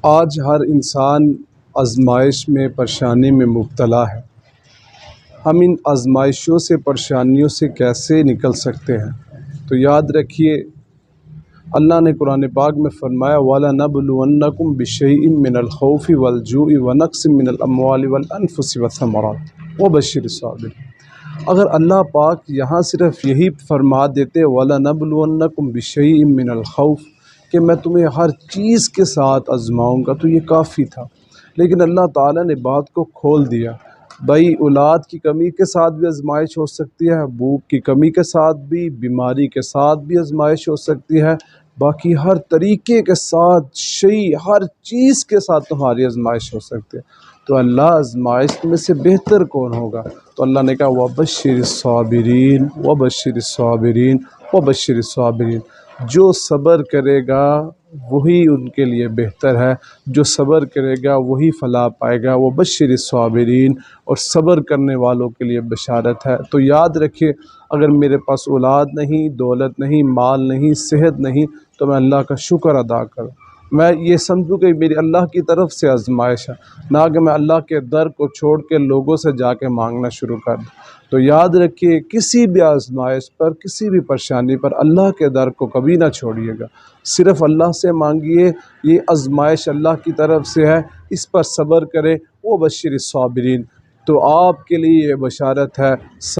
آج ہر انسان آزمائش میں پریشانی میں مبتلا ہے۔ ہم ان آزمائشوں سے پریشانیوں سے کیسے نکل سکتے ہیں؟ تو یاد رکھیے، اللہ نے قرآن پاک میں فرمایا وَلَنَبْلُوَنَّكُمْ بِشَيْءٍ مِّنَ الْخَوْفِ وَالْجُوعِ وَنَقْصٍ مِّنَ الْأَمْوَالِ وَالْأَنفُسِ وَالثَّمَرَاتِ وَبَشِّرِ الصَّابِرِينَ۔ اگر اللہ پاک یہاں صرف یہی فرما دیتے وَلَنَبْلُوَنَّكُمْ بِشَيْءٍ مِّنَ الْخَوْفِ کہ میں تمہیں ہر چیز کے ساتھ آزماؤں گا، تو یہ کافی تھا۔ لیکن اللہ تعالیٰ نے بات کو کھول دیا، بھائی اولاد کی کمی کے ساتھ بھی آزمائش ہو سکتی ہے، بھوک کی کمی کے ساتھ بھی، بیماری کے ساتھ بھی آزمائش ہو سکتی ہے، باقی ہر طریقے کے ساتھ ہر چیز کے ساتھ تمہاری آزمائش ہو سکتی ہے۔ تو اللہ آزمائش میں سے بہتر کون ہوگا؟ تو اللہ نے کہا وَبَشِّرِ الصَّابِرِينَ وَبَشِّرِ الصَّابِرِينَ وَبَشِّرِ الصَّابِرِينَ۔ جو صبر کرے گا وہی ان کے لیے بہتر ہے، جو صبر کرے گا وہی فلاح پائے گا۔ وَبَشِّرِ الصَّابِرِينَ، اور صبر کرنے والوں کے لیے بشارت ہے۔ تو یاد رکھیے، اگر میرے پاس اولاد نہیں، دولت نہیں، مال نہیں، صحت نہیں، تو میں اللہ کا شکر ادا کروں، میں یہ سمجھوں کہ میری اللہ کی طرف سے آزمائش ہے، نہ کہ میں اللہ کے در کو چھوڑ کے لوگوں سے جا کے مانگنا شروع کر دوں۔ تو یاد رکھیے، کسی بھی آزمائش پر، کسی بھی پریشانی پر اللہ کے در کو کبھی نہ چھوڑیے گا، صرف اللہ سے مانگیے۔ یہ آزمائش اللہ کی طرف سے ہے، اس پر صبر کرے۔ وَبَشِّرِ الصَّابِرِينَ، تو آپ کے لیے یہ بشارت ہے۔